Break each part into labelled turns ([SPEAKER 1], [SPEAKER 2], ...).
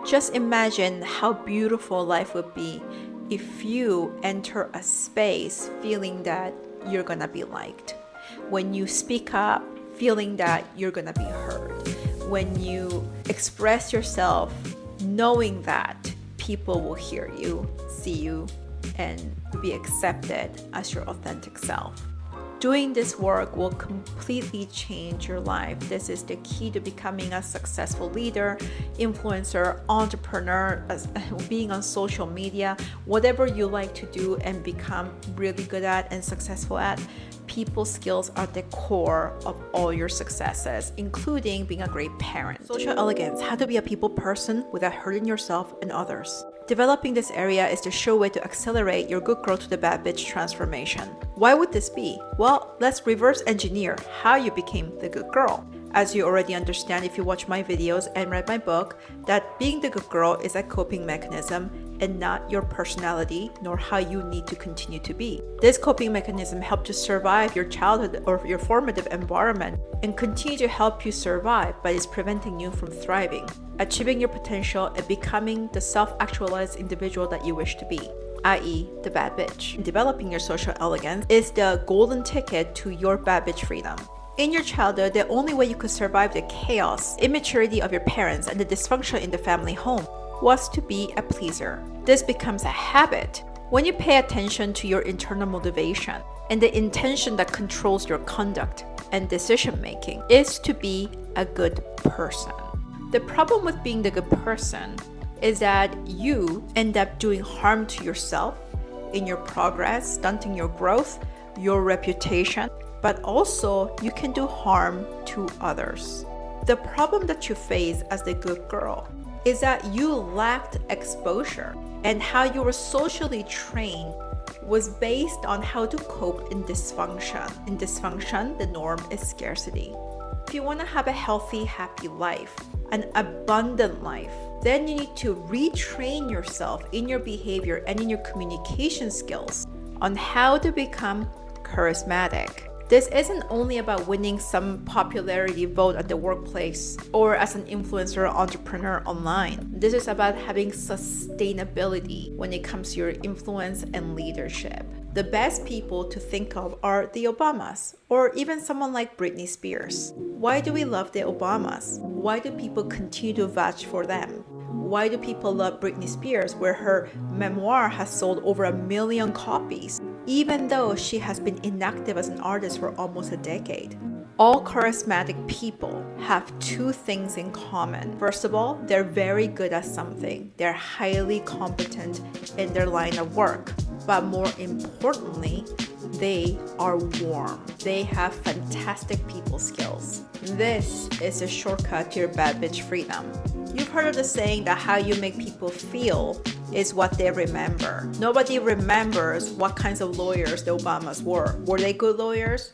[SPEAKER 1] Just imagine how beautiful life would be if you enter a space feeling that you're gonna be liked. When you speak up, feeling that you're gonna be heard. When you express yourself, knowing that people will hear you, see you, and be accepted as your authentic self. Doing this work will completely change your life. This is the key to becoming a successful leader, influencer, entrepreneur, being on social media, whatever you like to do and become really good at and successful at. People skills are the core of all your successes, including being a great parent. Social elegance, how to be a people person without hurting yourself and others. Developing this area is the sure way to accelerate your good girl to the bad bitch transformation. Why would this be? Well, let's reverse engineer how you became the good girl. As you already understand if you watch my videos and read my book, that being the good girl is a coping mechanism and not your personality nor how you need to continue to be. This coping mechanism helps you survive your childhood or your formative environment and continue to help you survive, but is preventing you from thriving, achieving your potential, and becoming the self-actualized individual that you wish to be, i.e. the bad bitch. Developing your social elegance is the golden ticket to your bad bitch freedom. In your childhood, the only way you could survive the chaos, immaturity of your parents, and the dysfunction in the family home was to be a pleaser. This becomes a habit when you pay attention to your internal motivation, and the intention that controls your conduct and decision making is to be a good person. The problem with being the good person is that you end up doing harm to yourself in your progress, stunting your growth, your reputation, but also you can do harm to others. The problem that you face as the good girl is that you lacked exposure, and how you were socially trained was based on how to cope in dysfunction. In dysfunction, the norm is scarcity. If you want to have a healthy, happy life, an abundant life, then you need to retrain yourself in your behavior and in your communication skills on how to become charismatic. This isn't only about winning some popularity vote at the workplace or as an influencer or entrepreneur online. This is about having sustainability when it comes to your influence and leadership. The best people to think of are the Obamas, or even someone like Britney Spears. Why do we love the Obamas? Why do people continue to vouch for them? Why do people love Britney Spears, where her memoir has sold over 1 million copies, even though she has been inactive as an artist for almost a decade? All charismatic people have two things in common. First of all, they're very good at something. They're highly competent in their line of work. But more importantly, they are warm. They have fantastic people skills. This is a shortcut to your bad bitch freedom. You've heard of the saying that how you make people feel is what they remember. Nobody remembers what kinds of lawyers the Obamas were. Were they good lawyers?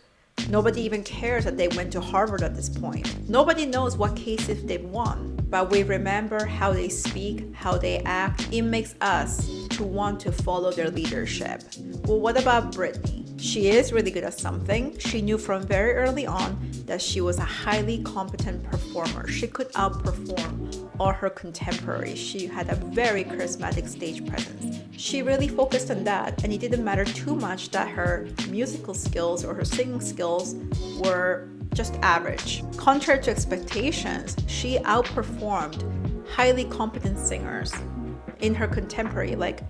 [SPEAKER 1] Nobody even cares that they went to Harvard at this point. Nobody knows what cases they've won. But we remember how they speak, how they act. It makes us to want to follow their leadership. Well, what about Britney? She is really good at something. She knew from very early on that she was a highly competent performer. She could outperform all her contemporaries. She had a very charismatic stage presence. She really focused on that, and it didn't matter too much that her musical skills or her singing skills were just average. Contrary to expectations, she outperformed highly competent singers in her contemporary, like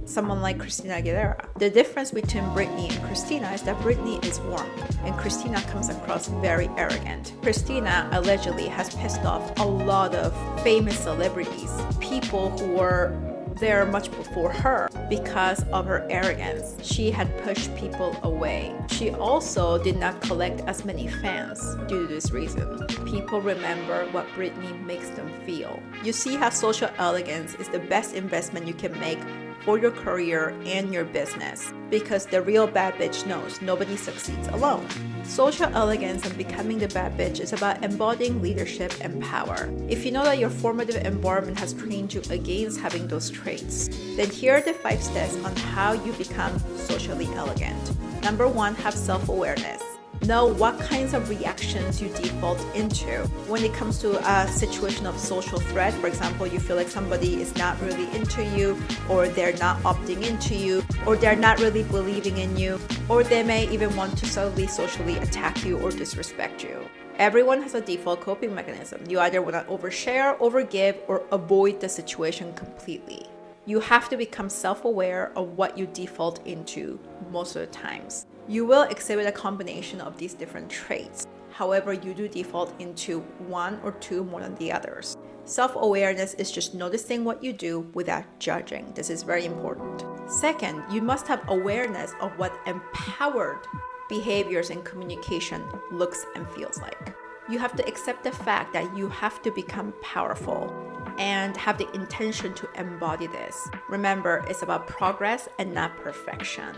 [SPEAKER 1] someone like Christina Aguilera. The difference between Britney and Christina is that Britney is warm and Christina comes across very arrogant. Christina allegedly has pissed off a lot of famous celebrities, people who were there much before her because of her arrogance. She had pushed people away. She also did not collect as many fans due to this reason. People remember what Britney makes them feel. You see how social elegance is the best investment you can make for your career and your business, because the real bad bitch knows nobody succeeds alone. Social elegance and becoming the bad bitch is about embodying leadership and power. If you know that your formative environment has trained you against having those traits, then here are the 5 steps on how you become socially elegant. Number 1, have self-awareness. Know what kinds of reactions you default into. When it comes to a situation of social threat, for example, you feel like somebody is not really into you, or they're not opting into you, or they're not really believing in you, or they may even want to subtly socially attack you or disrespect you. Everyone has a default coping mechanism. You either want to overshare, overgive, or avoid the situation completely. You have to become self-aware of what you default into most of the times. You will exhibit a combination of these different traits. However, you do default into one or two more than the others. Self-awareness is just noticing what you do without judging. This is very important. Second, you must have awareness of what empowered behaviors and communication looks and feels like. You have to accept the fact that you have to become powerful and have the intention to embody this. Remember, it's about progress and not perfection.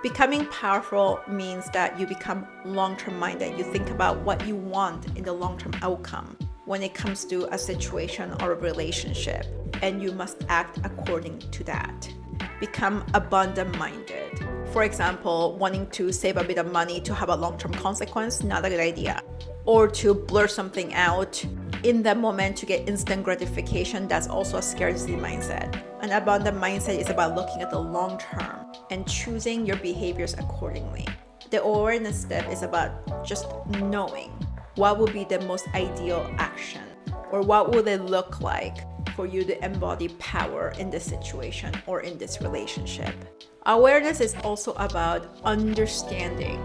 [SPEAKER 1] Becoming powerful means that you become long-term minded. You think about what you want in the long-term outcome when it comes to a situation or a relationship, and you must act according to that. Become abundant minded. For example, wanting to save a bit of money to have a long-term consequence, not a good idea. Or to blur something out in the moment to get instant gratification, that's also a scarcity mindset. An abundant mindset is about looking at the long term and choosing your behaviors accordingly. The awareness step is about just knowing what would be the most ideal action, or what would it look like for you to embody power in this situation or in this relationship. Awareness is also about understanding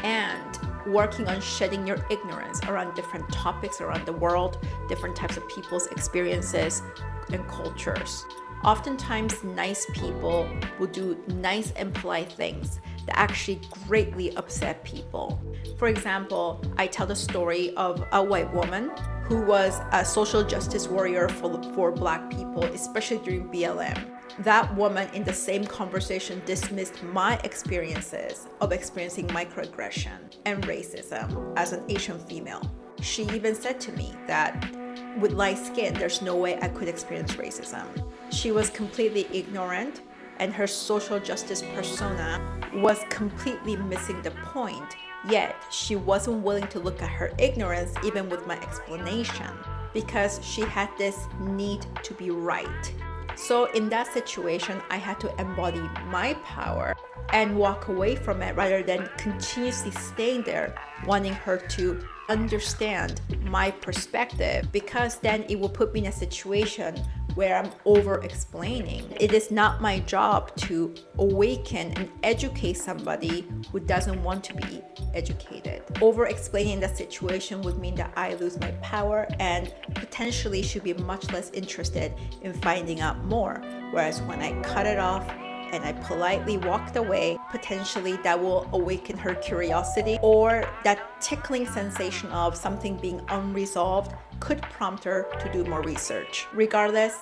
[SPEAKER 1] and working on shedding your ignorance around different topics around the world, different types of people's experiences and cultures. Oftentimes, nice people will do nice and polite things that actually greatly upset people. For example, I tell the story of a white woman who was a social justice warrior for Black people, especially during BLM. That woman in the same conversation dismissed my experiences of experiencing microaggression and racism as an Asian female. She even said to me that with light skin, there's no way I could experience racism. She was completely ignorant, and her social justice persona was completely missing the point. Yet, she wasn't willing to look at her ignorance even with my explanation, because she had this need to be right. So in that situation, I had to embody my power and walk away from it rather than continuously staying there, wanting her to understand my perspective, because then it will put me in a situation where I'm over-explaining. It is not my job to awaken and educate somebody who doesn't want to be educated. Over-explaining the situation would mean that I lose my power and potentially should be much less interested in finding out more. Whereas when I cut it off and I politely walked away, potentially that will awaken her curiosity, or that tickling sensation of something being unresolved could prompt her to do more research. Regardless,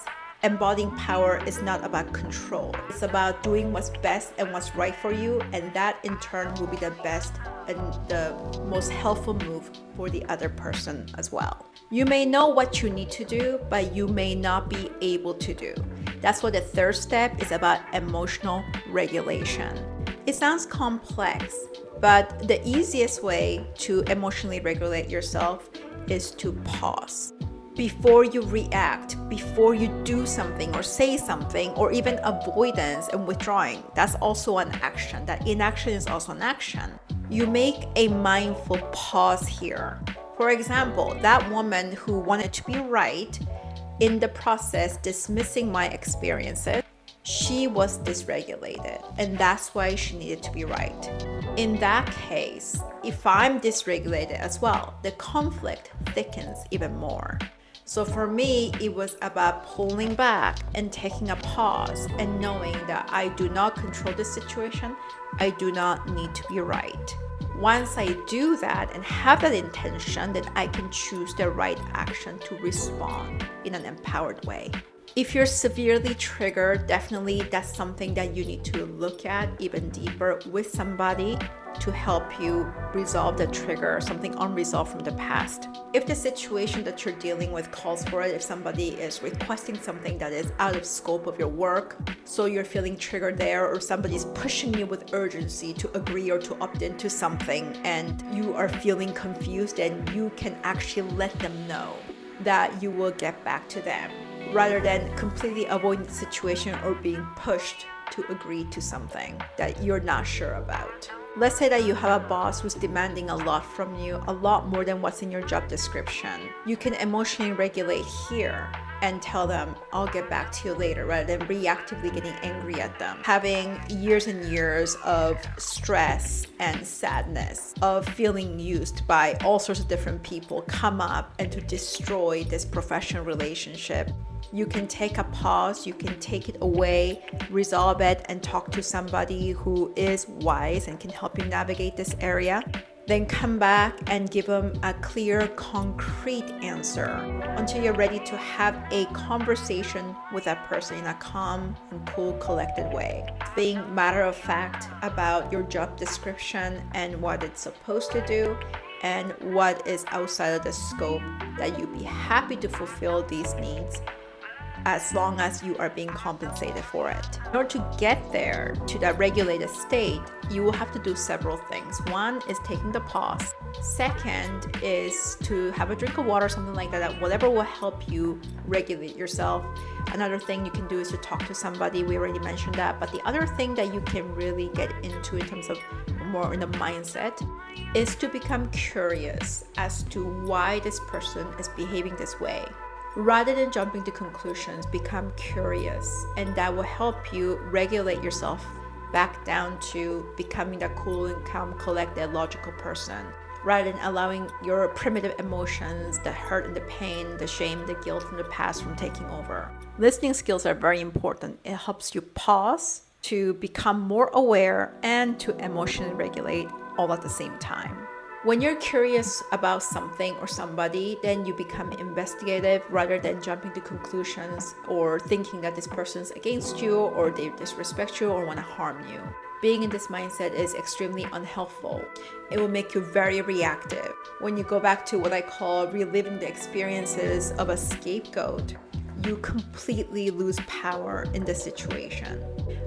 [SPEAKER 1] embodying power is not about control. It's about doing what's best and what's right for you, and that in turn will be the best and the most helpful move for the other person as well. You may know what you need to do, but you may not be able to do. That's what the third step is about: emotional regulation. It sounds complex, but the easiest way to emotionally regulate yourself is to pause. Before you react, before you do something or say something, or even avoidance and withdrawing, that's also an action. That inaction is also an action. You make a mindful pause here. For example, that woman who wanted to be right, in the process dismissing my experiences, she was dysregulated, and that's why she needed to be right. In that case, if I'm dysregulated as well, the conflict thickens even more. So for me, it was about pulling back and taking a pause and knowing that I do not control the situation. I do not need to be right. Once I do that and have that intention, then I can choose the right action to respond in an empowered way. If you're severely triggered, definitely that's something that you need to look at even deeper with somebody. to help you resolve the trigger, something unresolved from the past. If the situation that you're dealing with calls for it, if somebody is requesting something that is out of scope of your work, so you're feeling triggered there, or somebody's pushing you with urgency to agree or to opt into something, and you are feeling confused, then you can actually let them know that you will get back to them, rather than completely avoiding the situation or being pushed to agree to something that you're not sure about. Let's say that you have a boss who's demanding a lot from you, a lot more than what's in your job description. You can emotionally regulate here and tell them, I'll get back to you later, rather than reactively getting angry at them. Having years and years of stress and sadness, of feeling used by all sorts of different people come up and to destroy this professional relationship. You can take a pause, you can take it away, resolve it, and talk to somebody who is wise and can help you navigate this area. Then come back and give them a clear, concrete answer until you're ready to have a conversation with that person in a calm and cool, collected way. Being matter of fact about your job description and what it's supposed to do, and what is outside of the scope, that you'd be happy to fulfill these needs as long as you are being compensated for it. In order to get there to that regulated state, you will have to do several things. One is taking the pause. Second is to have a drink of water, something like that, whatever will help you regulate yourself. Another thing you can do is to talk to somebody. We already mentioned that. But the other thing that you can really get into in terms of more in the mindset is to become curious as to why this person is behaving this way. Rather than jumping to conclusions, become curious, and that will help you regulate yourself back down to becoming that cool and calm, collected, logical person, rather than allowing your primitive emotions, the hurt and the pain, the shame, the guilt from the past from taking over. Listening skills are very important. It helps you pause, to become more aware, and to emotionally regulate all at the same time. When you're curious about something or somebody, then you become investigative rather than jumping to conclusions or thinking that this person's against you or they disrespect you or want to harm you. Being in this mindset is extremely unhelpful. It will make you very reactive. When you go back to what I call reliving the experiences of a scapegoat, you completely lose power in the situation.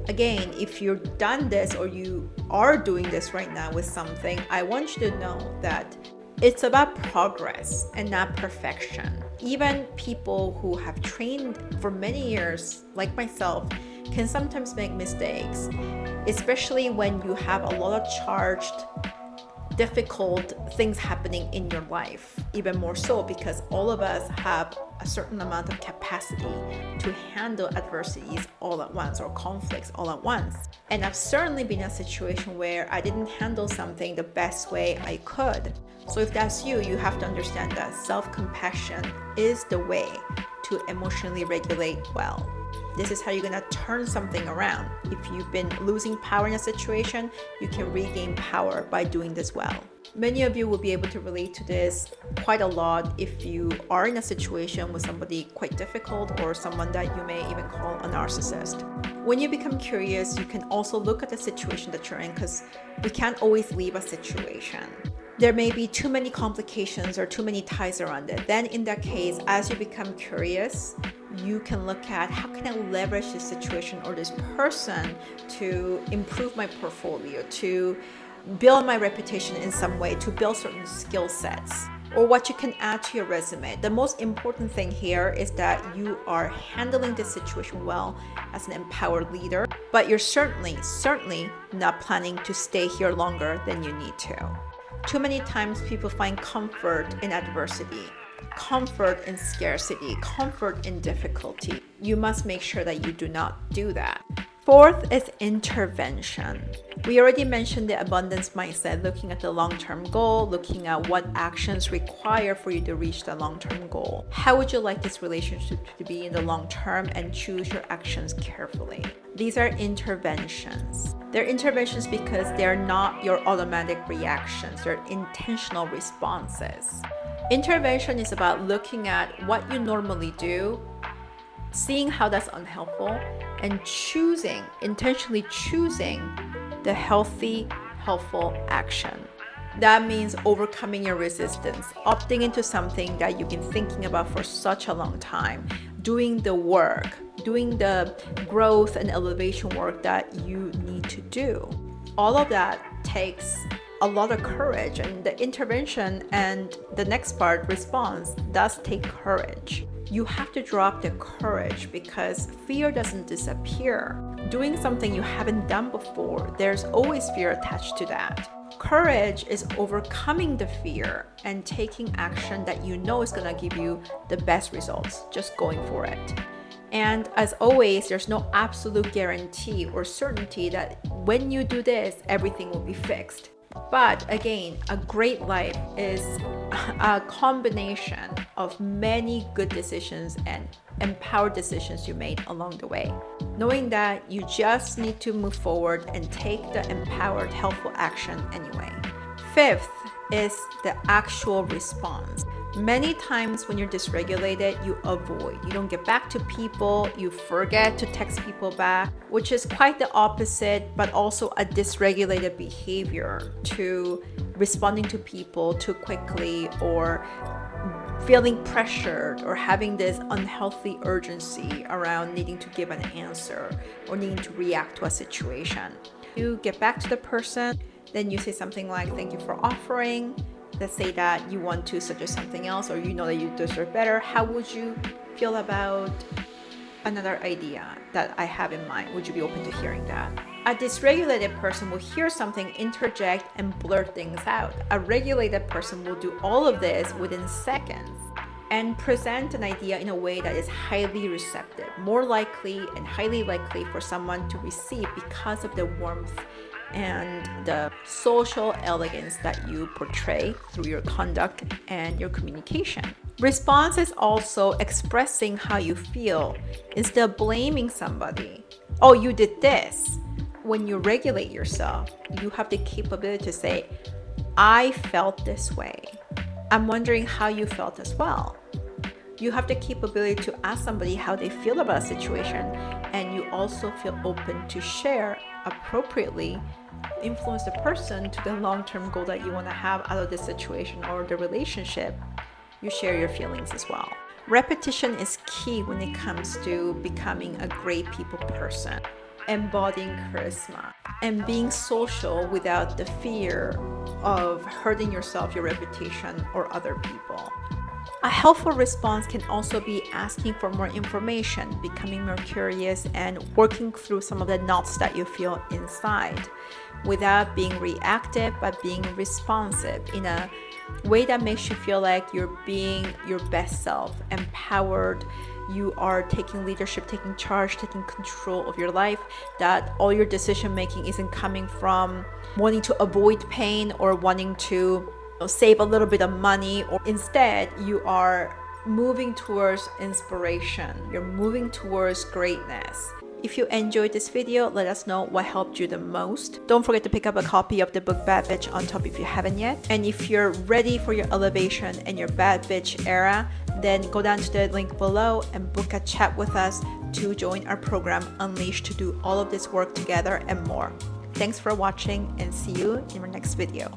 [SPEAKER 1] Again, if you've done this or you are doing this right now with something, I want you to know that it's about progress and not perfection. Even people who have trained for many years, like myself, can sometimes make mistakes, especially when you have a lot of charged, difficult things happening in your life. Even more so because all of us have a certain amount of capacity to handle adversities all at once or conflicts all at once. And I've certainly been in a situation where I didn't handle something the best way I could. So if that's you, you have to understand that self-compassion is the way to emotionally regulate well. This is how you're going to turn something around. If you've been losing power in a situation, you can regain power by doing this well. Many of you will be able to relate to this quite a lot if you are in a situation with somebody quite difficult or someone that you may even call a narcissist. When you become curious, you can also look at the situation that you're in, because we can't always leave a situation. There may be too many complications or too many ties around it. Then in that case, as you become curious, you can look at how can I leverage this situation or this person to improve my portfolio, to build my reputation in some way, to build certain skill sets, or what you can add to your resume. The most important thing here is that you are handling this situation well as an empowered leader, but you're certainly not planning to stay here longer than you need to. Too many times people find comfort in adversity, comfort in scarcity, comfort in difficulty. You must make sure that you do not do that. Fourth is intervention. We already mentioned the abundance mindset, looking at the long-term goal, looking at what actions require for you to reach the long-term goal. How would you like this relationship to be in the long term, and choose your actions carefully. These are interventions. They're interventions because they're not your automatic reactions. They're intentional responses. Intervention is about looking at what you normally do, seeing how that's unhelpful, and intentionally choosing the healthy, helpful action. That means overcoming your resistance, opting into something that you've been thinking about for such a long time, doing the work, doing the growth and elevation work that you need to do. All of that takes a lot of courage, and the intervention and the next part, response, does take courage. You have to drop the courage because fear doesn't disappear. Doing something you haven't done before, there's always fear attached to that. Courage is overcoming the fear and taking action that you know is going to give you the best results, just going for it. And as always, there's no absolute guarantee or certainty that when you do this, everything will be fixed. But again, a great life is a combination of many good decisions and empowered decisions you made along the way. Knowing that you just need to move forward and take the empowered, helpful action anyway. Fifth is the actual response. Many times when you're dysregulated, you avoid. You don't get back to people, you forget to text people back, which is quite the opposite, but also a dysregulated behavior to responding to people too quickly, or feeling pressured, or having this unhealthy urgency around needing to give an answer or needing to react to a situation. You get back to the person, then you say something like, "Thank you for offering." Let's say that you want to suggest something else, or you know that you deserve better. How would you feel about another idea that I have in mind? Would you be open to hearing that? A dysregulated person will hear something, interject, and blurt things out. A regulated person will do all of this within seconds and present an idea in a way that is highly receptive, more likely and highly likely for someone to receive because of the warmth and the social elegance that you portray through your conduct and your communication. Response is also expressing how you feel instead of blaming somebody. "Oh, you did this." When you regulate yourself, you have the capability to say, "I felt this way. I'm wondering how you felt as well." You have the capability to ask somebody how they feel about a situation, and you also feel open to share appropriately, influence the person to the long-term goal that you want to have out of the situation or the relationship. You share your feelings as well. Repetition is key when it comes to becoming a great people person, embodying charisma, and being social without the fear of hurting yourself, your reputation, or other people. A helpful response can also be asking for more information, becoming more curious, and working through some of the knots that you feel inside without being reactive, but being responsive in a way that makes you feel like you're being your best self, empowered. You are taking leadership, taking charge, taking control of your life, that all your decision making isn't coming from wanting to avoid pain or wanting to save a little bit of money, or instead you are moving towards inspiration. You're moving towards greatness. If you enjoyed this video, let us know what helped you the most. Don't forget to pick up a copy of the book Bad Bitch on top if you haven't yet. And if you're ready for your elevation and your bad bitch era, then go down to the link below and book a chat with us to join our program Unleashed, to do all of this work together and more. Thanks for watching, and see you in our next video.